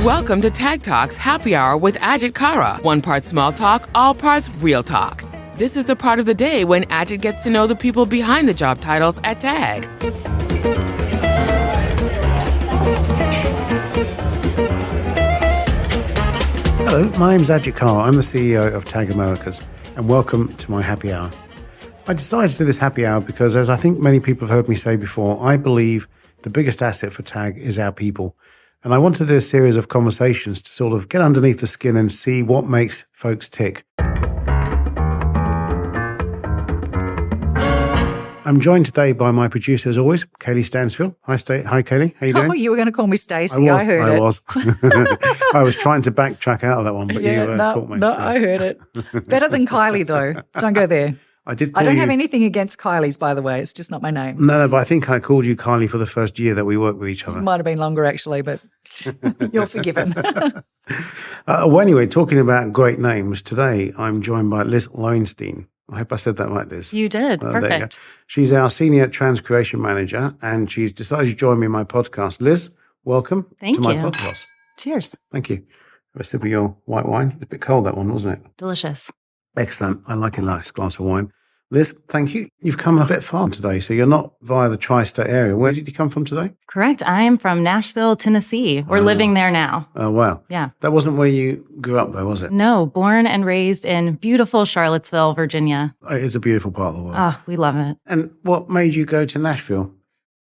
Welcome to Tag Talks Happy Hour with Ajit Kara. One part small talk, all parts real talk. This is the part of the day when Ajit gets to know the people behind the job titles at Tag. Hello, my name's Ajit Kara. I'm the CEO of Tag Americas, and welcome to my happy hour. I decided to do this happy hour because, as I think many people have heard me say before, I believe the biggest asset for Tag is our people. And I want to do a series of conversations to sort of get underneath the skin and see what makes folks tick. I'm joined today by my producer, as always, Kaylie Stansfield. Hi, Kaylie. How you doing? Oh, you were going to call me Stacey. I heard it. I was. I was trying to backtrack out of that one, but you caught me. No, I heard it. Better than Kaylie, though. Don't go there. I don't have anything against Kylie's, by the way. It's just not my name. No, but I think I called you Kaylie for the first year that we worked with each other. It might have been longer, actually, but you're forgiven. Well, anyway, talking about great names, today I'm joined by Liz Loewenstein. I hope I said that right, Liz. You did. Perfect. She's our senior transcreation manager, and she's decided to join me in my podcast. Liz, welcome to my podcast. Cheers. Thank you. Have a sip of your white wine. It's a bit cold, that one, wasn't it? Delicious. Excellent. I like a nice glass of wine. Liz, thank you. You've come a bit far today, so you're not via the tri-state area. Where did you come from today? Correct. I am from Nashville, Tennessee. We're living there now. Oh, wow. Yeah. That wasn't where you grew up, though, was it? No, born and raised in beautiful Charlottesville, Virginia. It's a beautiful part of the world. Oh, we love it. And what made you go to Nashville?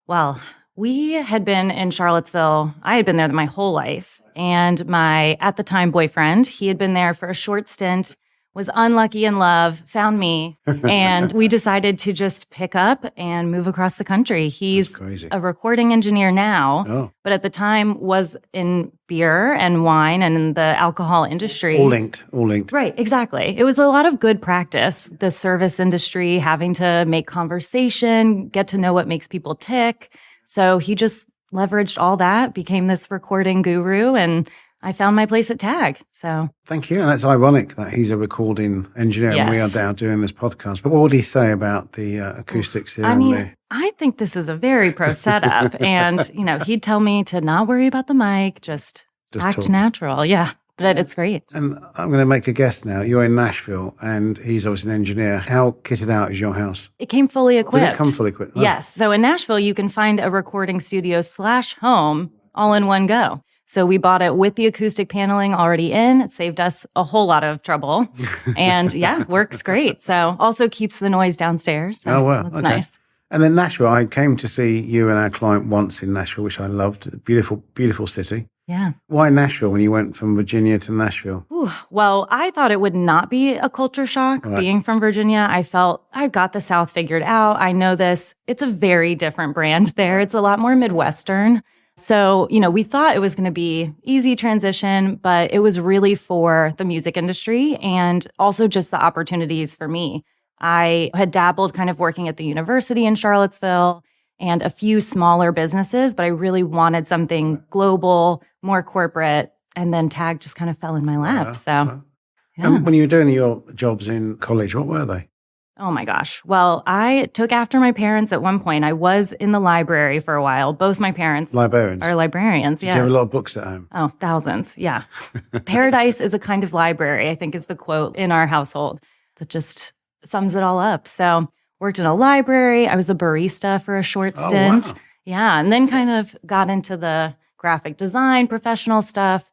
Well, we had been in Charlottesville. I had been there my whole life. And my, at the time, boyfriend, he had been there for a short stint, was unlucky in love, found me, and we decided to just pick up and move across the country. He's a recording engineer now, but at the time was in beer and wine and in the alcohol industry. All linked. Right, exactly. It was a lot of good practice, the service industry, having to make conversation, get to know what makes people tick. So he just leveraged all that, became this recording guru, and I found my place at Tag. So thank you. And that's ironic that he's a recording engineer and we are now doing this podcast. But what would he say about the acoustics here? I think this is a very pro setup. And, he'd tell me to not worry about the mic, just act talk. Natural. Yeah. But it's great. And I'm going to make a guess now. You're in Nashville and he's obviously an engineer. How kitted out is your house? It came fully equipped. Did it come fully equipped? Oh. Yes. So in Nashville, you can find a recording studio / home all in one go. So we bought it with the acoustic paneling already in. It saved us a whole lot of trouble. And works great. So also keeps the noise downstairs. So that's nice. And then Nashville, I came to see you and our client once in Nashville, which I loved. Beautiful, beautiful city. Yeah. Why Nashville when you went from Virginia to Nashville? Well, I thought it would not be a culture shock being from Virginia. I felt I got the South figured out. I know this. It's a very different brand there. It's a lot more Midwestern. So, we thought it was going to be easy transition, but it was really for the music industry and also just the opportunities for me. I had dabbled kind of working at the university in Charlottesville and a few smaller businesses, but I really wanted something global, more corporate, and then Tag just kind of fell in my lap. And when you were doing your jobs in college, what were they? Oh my gosh. Well, I took after my parents at one point. I was in the library for a while. Both my parents are librarians. Did you have a lot of books at home? Oh, thousands. Yeah. Paradise is a kind of library, I think is the quote in our household that just sums it all up. So worked in a library. I was a barista for a short stint. Wow. Yeah. And then kind of got into the graphic design, professional stuff,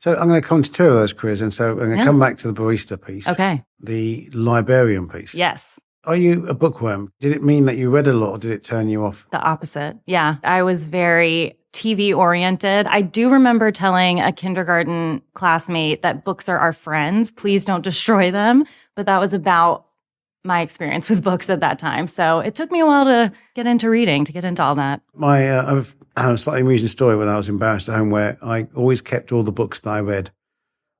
So I'm going to come to two of those careers, and so I'm going to come back to the barista piece. Okay. The librarian piece. Yes. Are you a bookworm? Did it mean that you read a lot, or did it turn you off? The opposite. Yeah. I was very TV oriented. I do remember telling a kindergarten classmate that books are our friends. Please don't destroy them. But that was about my experience with books at that time. So it took me a while to get into reading, to get into all that. I have a slightly amusing story when I was embarrassed at home where I always kept all the books that I read.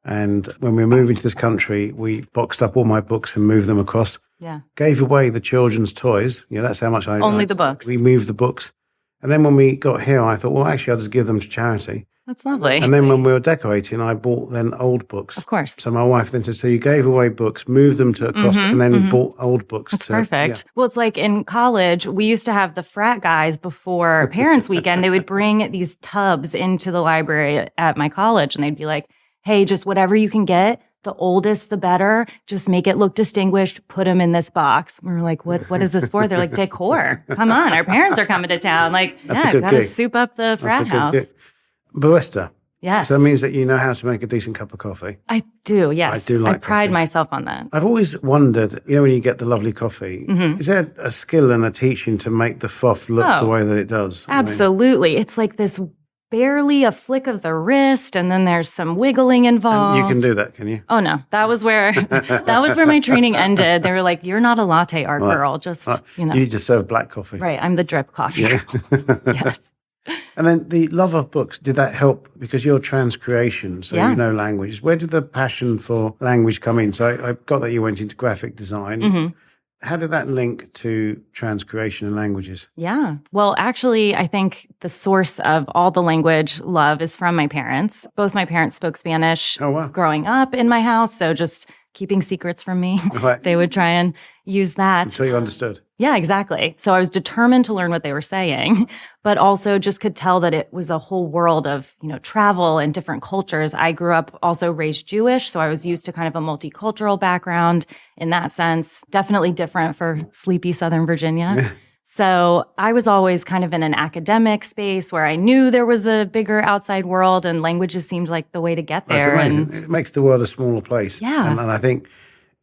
And when we were moving to this country, we boxed up all my books and moved them across. Yeah. Gave away the children's toys. That's how much Only the books. We moved the books. And then when we got here, I thought, well, actually, I'll just give them to charity. That's lovely. And then when we were decorating, I bought then old books. Of course. So my wife then said, so you gave away books, moved them to across, and then bought old books. That's perfect. Well, it's like in college, we used to have the frat guys before Parents' Weekend. They would bring these tubs into the library at my college, and they'd be like, hey, just whatever you can get, the oldest, the better. Just make it look distinguished. Put them in this box. We were like, what is this for? They're like, decor. Come on. Our parents are coming to town. Like, gotta soup up the frat house. Barista. Yes. So that means that you know how to make a decent cup of coffee. I do, yes. I do like I pride coffee. myself on that. I've always wondered, when you get the lovely coffee, is there a skill and a teaching to make the froth look the way that it does? Absolutely. It's like this barely a flick of the wrist, and then there's some wiggling involved. And you can do that, can you? Oh no, that was where my training ended. They were like, "You're not a latte art girl, just You just serve black coffee." Right, I'm the drip coffee. Yeah. Yes. And then the love of books, did that help? Because you're transcreation, so you know language. Where did the passion for language come in? So I got that you went into graphic design. How did that link to transcreation and languages? Yeah. Well, actually, I think the source of all the language love is from my parents. Both my parents spoke Spanish growing up in my house, so just keeping secrets from me. Right. They would try and use that. Until you understood. Yeah, exactly. So I was determined to learn what they were saying, but also just could tell that it was a whole world of, travel and different cultures. I grew up also raised Jewish, so I was used to kind of a multicultural background in that sense. Definitely different for sleepy Southern Virginia. So I was always kind of in an academic space where I knew there was a bigger outside world, and languages seemed like the way to get there. That's amazing. It makes the world a smaller place. Yeah. And I think,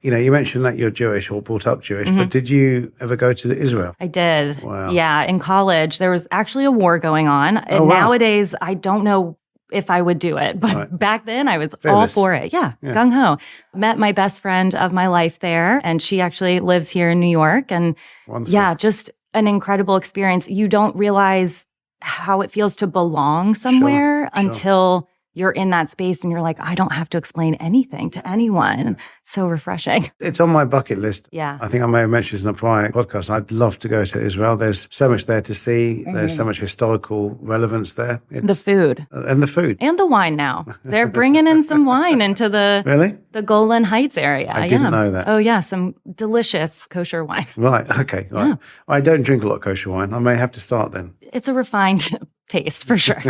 you mentioned that you're Jewish or brought up Jewish, but did you ever go to Israel? I did. Wow. Yeah. In college, there was actually a war going on. And nowadays, I don't know if I would do it. But back then, I was all for it. Yeah. Gung ho. Met my best friend of my life there, and she actually lives here in New York. And Wonderful. Just an incredible experience. You don't realize how it feels to belong somewhere until you're in that space and you're like, I don't have to explain anything to anyone. It's so refreshing. It's on my bucket list. Yeah. I think I may have mentioned this in a prior podcast. I'd love to go to Israel. There's so much there to see. There's so much historical relevance there. The food. And the food. And the wine now. They're bringing in some wine into the Golan Heights area. I didn't know that. Oh, yeah. Some delicious kosher wine. Right. Okay. Right. Yeah. I don't drink a lot of kosher wine. I may have to start then. It's a refined taste for sure.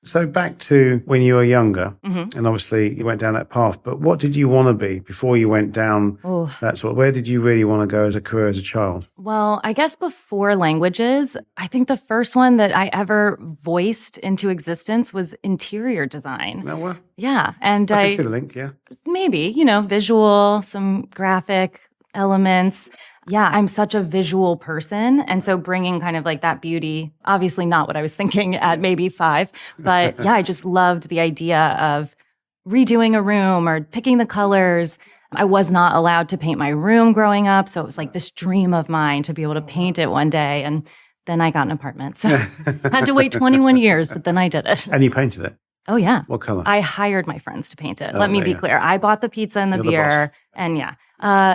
So back to when you were younger, and obviously you went down that path, but what did you want to be before you went down that sort of, where did you really want to go as a career as a child? Well, I guess before languages, I think the first one that I ever voiced into existence was interior design. No, well, yeah. And I can see the link, yeah. Maybe, visual, some graphic elements. Yeah, I'm such a visual person. And so bringing kind of like that beauty, obviously not what I was thinking at maybe 5, but yeah, I just loved the idea of redoing a room or picking the colors. I was not allowed to paint my room growing up. So it was like this dream of mine to be able to paint it one day. And then I got an apartment. So had to wait 21 years, but then I did it. And you painted it? Oh, yeah. What color? I hired my friends to paint it. Let me be clear. I bought the pizza and the beer. And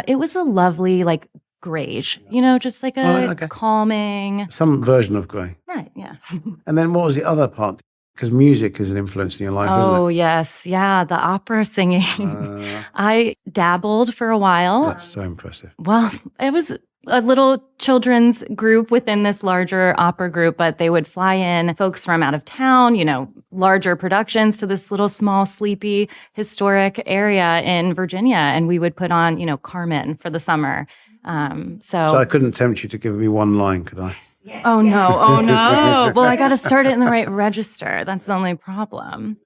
it was a lovely, like, grayish, just like a calming. Some version of grey. Right, yeah. And then what was the other part? Because music is an influence in your life, isn't it? Oh, yes. Yeah, the opera singing. I dabbled for a while. That's so impressive. Well, it was a little children's group within this larger opera group, but they would fly in folks from out of town, larger productions to this little small, sleepy, historic area in Virginia. And we would put on, Carmen for the summer. So I couldn't tempt you to give me one line, could I? Yes, oh, no. Oh, no. Well, I got to start it in the right register. That's the only problem.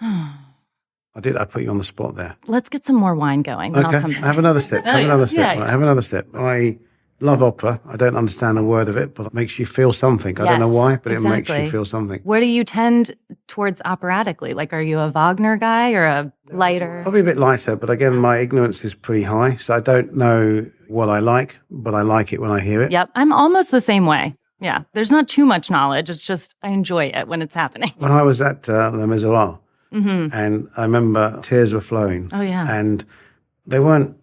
I put you on the spot there. Let's get some more wine going. Okay. I'll come back. Have another sip. Have another sip. Yeah. Right, have another sip. I love opera. I don't understand a word of it, but it makes you feel something. I don't know why, but it makes you feel something. Where do you tend towards operatically? Like, are you a Wagner guy or a lighter? Probably a bit lighter, but again, my ignorance is pretty high, so I don't know what I like, but I like it when I hear it. Yep. I'm almost the same way. Yeah. There's not too much knowledge. It's just I enjoy it when it's happening. When I was at the Miserere, and I remember tears were flowing. Oh, yeah. And they weren't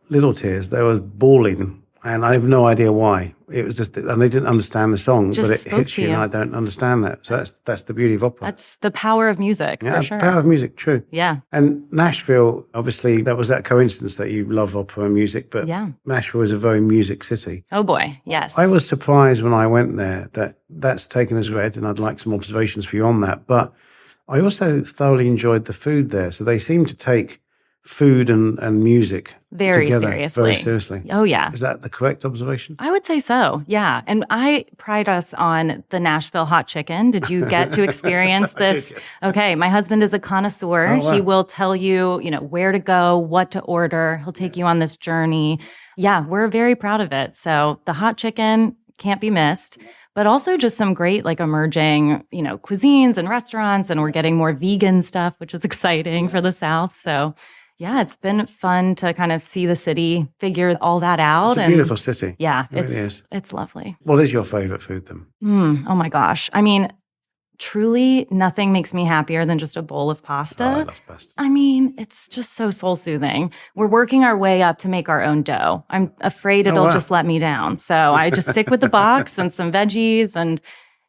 little tears. They were bawling And I have no idea why. It was just, and they didn't understand the song, Just but it spoke hits to you, you. and I don't understand that. So that's the beauty of opera. That's the power of music, Yeah, for sure. power of music, true. Yeah. And Nashville, obviously, that was that coincidence that you love opera and music, but Yeah. Nashville is a very music city. Oh, boy. Yes. I was surprised when I went there that that's taken as read, and I'd like some observations for you on that. But I also thoroughly enjoyed the food there. So they seem to take food and music Very together seriously. very seriously. Oh, yeah. Is that the correct observation? I would say so. Yeah. And I pride us on the Nashville hot chicken. Did you get to experience I this? did, yes. Okay. My husband is a connoisseur. Oh, wow. He will tell you, where to go, what to order. He'll take you on this journey. Yeah. We're very proud of it. So the hot chicken can't be missed. But also just some great emerging, cuisines and restaurants. And we're getting more vegan stuff, which is exciting for the South. So yeah, it's been fun to kind of see the city figure all that out. It's a beautiful city. Yeah, It really is. it's lovely. What is your favorite food then? Oh my gosh. I mean, truly nothing makes me happier than just a bowl of pasta. Oh, I love pasta. I mean, it's just so soul soothing. We're working our way up to make our own dough. I'm afraid it'll wow. just let me down. So I just stick with the box and some veggies, and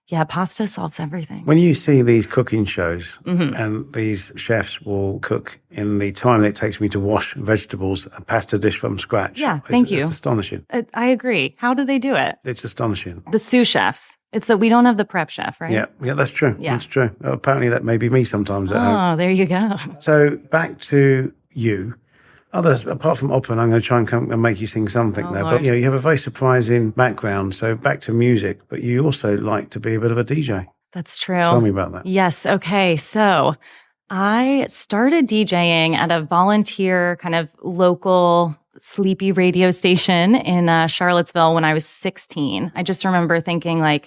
yeah, pasta solves everything. When you see these cooking shows Mm-hmm. and these chefs will cook in the time that it takes me to wash vegetables, a pasta dish from scratch. Yeah, thank you. It's astonishing. I agree. How do they do it? It's astonishing. The sous chefs. It's that we don't have the prep chef, right? Yeah, that's true. Yeah. That's true. Apparently that may be me sometimes at home. Oh, there you go. So back to you. Others, apart from opera, and I'm going to try and come and make you sing something there. Lord. But you have a very surprising background. So back to music, but you also like to be a bit of a DJ. That's true. Tell me about that. Yes. Okay. So I started DJing at a volunteer kind of local sleepy radio station in Charlottesville when I was 16. I just remember thinking I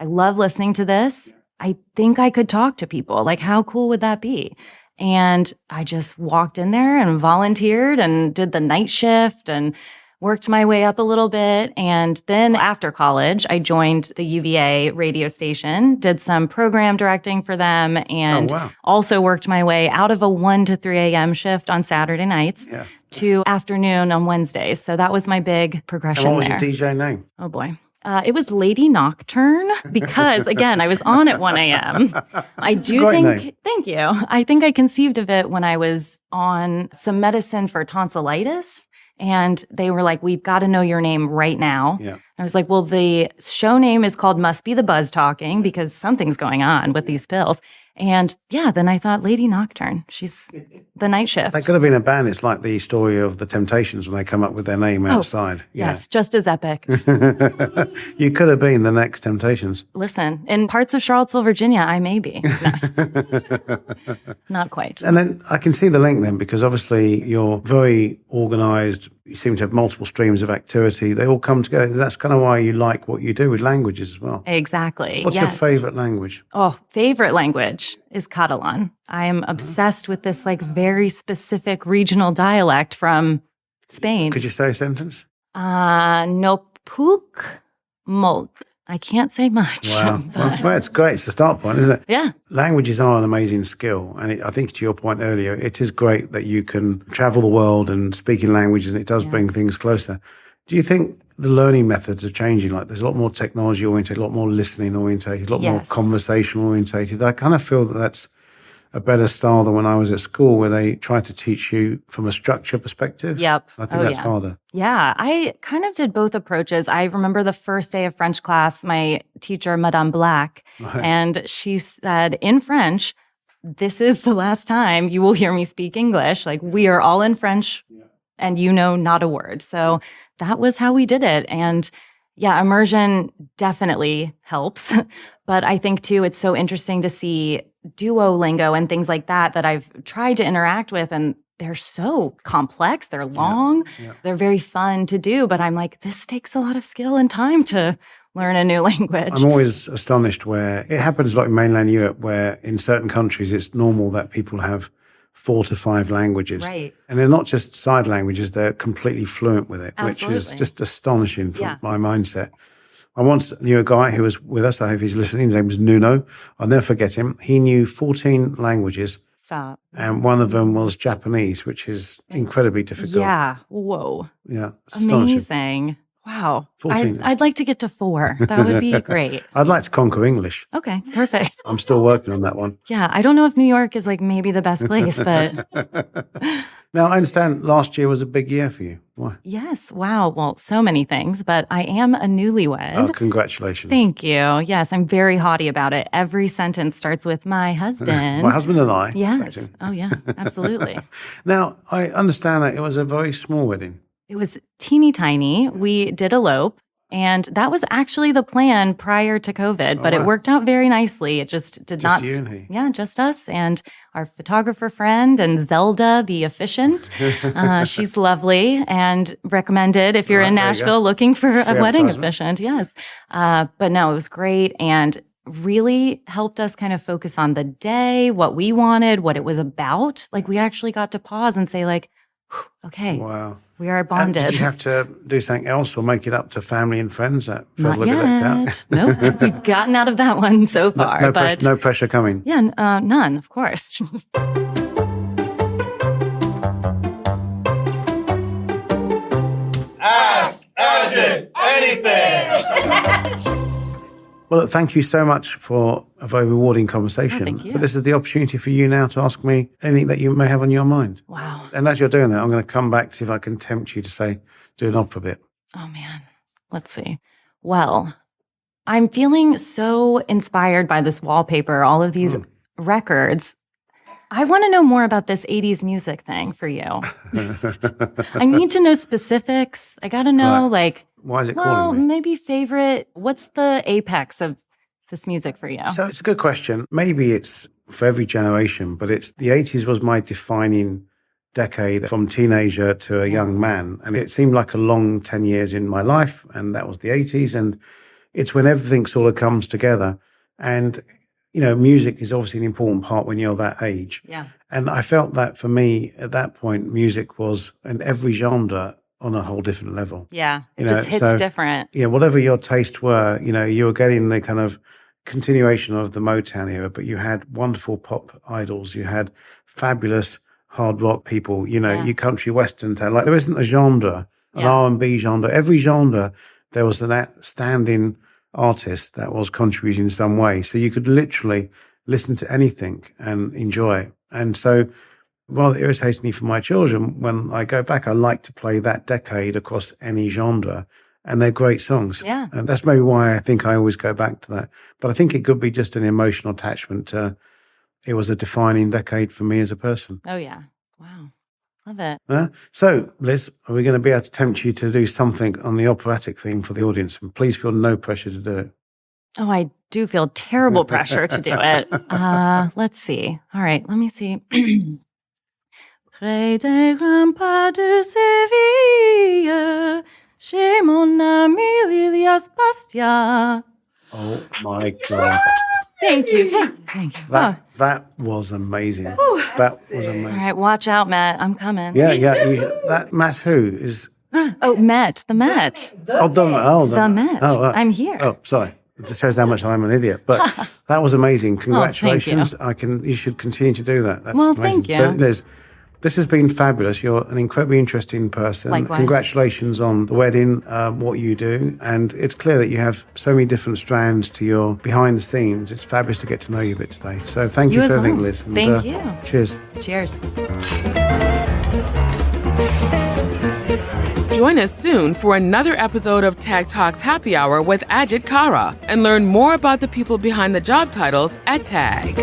love listening to this. I think I could talk to people. How cool would that be? And I just walked in there and volunteered and did the night shift and worked my way up a little bit. And then after college, I joined the UVA radio station, did some program directing for them, and also worked my way out of a 1 to 3 a.m. shift on Saturday nights to afternoon on Wednesdays. So that was my big progression And what was there. your DJ name? Oh, boy. It was Lady Nocturne because, again, I was on at 1 a.m. I do great think, name. thank you. I think I conceived of it when I was on some medicine for tonsillitis. And they were like, we've got to know your name right now. Yeah. I was like, well, the show name is called Must Be the Buzz Talking because something's going on with these pills. And yeah, then I thought Lady Nocturne. She's the night shift. That could have been a band. It's like the story of the Temptations when they come up with their name outside. Yes, just as epic. You could have been the next Temptations. Listen, in parts of Charlottesville, Virginia, I may be. No. Not quite. And then I can see the link then, because obviously you're very organized. You seem to have multiple streams of activity. They all come together. That's kind of why you like what you do with languages as well. Exactly. What's your favorite language? Oh, favorite language is Catalan. I am obsessed with this very specific regional dialect from Spain. Could you say a sentence? No puc molt. I can't say much. Wow. but- Well, it's great. It's a start point, isn't it? yeah. Languages are an amazing skill. And I think to your point earlier, it is great that you can travel the world and speak in languages, and it does bring things closer. Do you think the learning methods are changing? There's a lot more technology oriented, a lot more listening oriented, a lot more conversation oriented. I kind of feel that that's a better style than when I was at school, where they try to teach you from a structure perspective. Yep. I think that's harder. Yeah, I kind of did both approaches. I remember the first day of French class, my teacher, Madame Black, and she said in French, "This is the last time you will hear me speak English. We are all in French and not a word." So that was how we did it. And yeah, immersion definitely helps. But I think too, it's so interesting to see Duolingo and things like that I've tried to interact with, and they're so complex. They're long. They're very fun to do, but I'm like, this takes a lot of skill and time to learn a new language. I'm always astonished where it happens like in mainland Europe, where in certain countries it's normal that people have 4 to 5 languages. Right. And they're not just side languages, they're completely fluent with it, Absolutely. which is just astonishing from my mindset. I once knew a guy who was with us. I hope he's listening. His name was Nuno. I'll never forget him. He knew 14 languages. Stop. And one of them was Japanese, which is incredibly difficult. Yeah. Whoa. Yeah. It's astonishing. Amazing. Wow. 14. I'd like to get to 4. That would be great. I'd like to conquer English. Okay, perfect. I'm still working on that one. Yeah, I don't know if New York is like maybe the best place, but Now, I understand last year was a big year for you. Why? yes. Wow. Well, so many things, but I am a newlywed. Oh, congratulations. Thank you. Yes, I'm very haughty about it. Every sentence starts with my husband. My husband and I. Yes. Oh, yeah, absolutely. Now, I understand that it was a very small wedding. It was teeny tiny. We did elope, and that was actually the plan prior to COVID, but wow. it worked out very nicely. It just did Just not. you and he. Yeah, just us and our photographer friend and Zelda, the officiant. She's lovely and recommended if you're in Right, there you go. Nashville looking for a Free wedding advertisement. officiant. Yes. But no, it was great and really helped us kind of focus on the day, what we wanted, what it was about. Like we actually got to pause and say like, "Whew, okay, Wow. we are And bonded. did you have to do something else or make it up to family and friends that felt Not a little bit left out? yet. Nope. We've gotten out of that one so far. No, but no pressure coming. yeah, none, of course. Ask Ajit anything. Well, thank you so much for a very rewarding conversation. thank you. But this is the opportunity for you now to ask me anything that you may have on your mind. Wow. And as you're doing that, I'm going to come back to see if I can tempt you to say, do an opera bit. Oh, man. Let's see. Well, I'm feeling so inspired by this wallpaper, all of these records. I want to know more about this 80s music thing for you. I need to know specifics. I got to know, Right. like, Why is it well, calling me? maybe favorite. What's the apex of this music for you? So it's a good question. Maybe it's for every generation, but it's the 80s was my defining decade from teenager to a young man. And it seemed like a long 10 years in my life. And that was the 80s. And it's when everything sort of comes together. And, you know, music is obviously an important part when you're that age. Yeah. And I felt that for me at that point, music was in every genre on a whole different level. Yeah. It You just know, hits so- different. Yeah, whatever your tastes were, you know, you were getting the kind of continuation of the Motown era, but you had wonderful pop idols. You had fabulous hard rock people, you know, Yeah. your country western talent. Like there isn't a genre, an Yeah. R&B genre. Every genre, there was an outstanding artist that was contributing in some way. So you could literally listen to anything and enjoy it. And so while it irritates me for my children, when I go back, I like to play that decade across any genre. And they're great songs. Yeah. And that's maybe why I think I always go back to that. But I think it could be just an emotional attachment to it was a defining decade for me as a person. Oh, yeah. Wow. Love it. So, Liz, are we going to be able to tempt you to do something on the operatic theme for the audience? And please feel no pressure to do it. Oh, I do feel terrible pressure to do it. Let's see. All right, let me see. Près des remparts de Séville, chez mon ami Lilias Bastia. Oh, my God. Thank you. Thank you. That was amazing. That was All amazing. right, watch out, Matt. I'm coming. Yeah. That Matt who is... Oh, Met. The Met. The Met. Oh, right. I'm here. Oh, sorry. It just shows how much I'm an idiot. But that was amazing. Congratulations. You should continue to do that. That's Well, amazing. thank you. So, Liz, this has been fabulous. You're an incredibly interesting person. Likewise. Congratulations on the wedding, what you do. And it's clear that you have so many different strands to your behind the scenes. It's fabulous to get to know you a bit today. So thank you You for as everything, well. Liz. And, Thank you. Cheers. Cheers. Join us soon for another episode of Tag Talks Happy Hour with Ajit Kara and learn more about the people behind the job titles at Tag.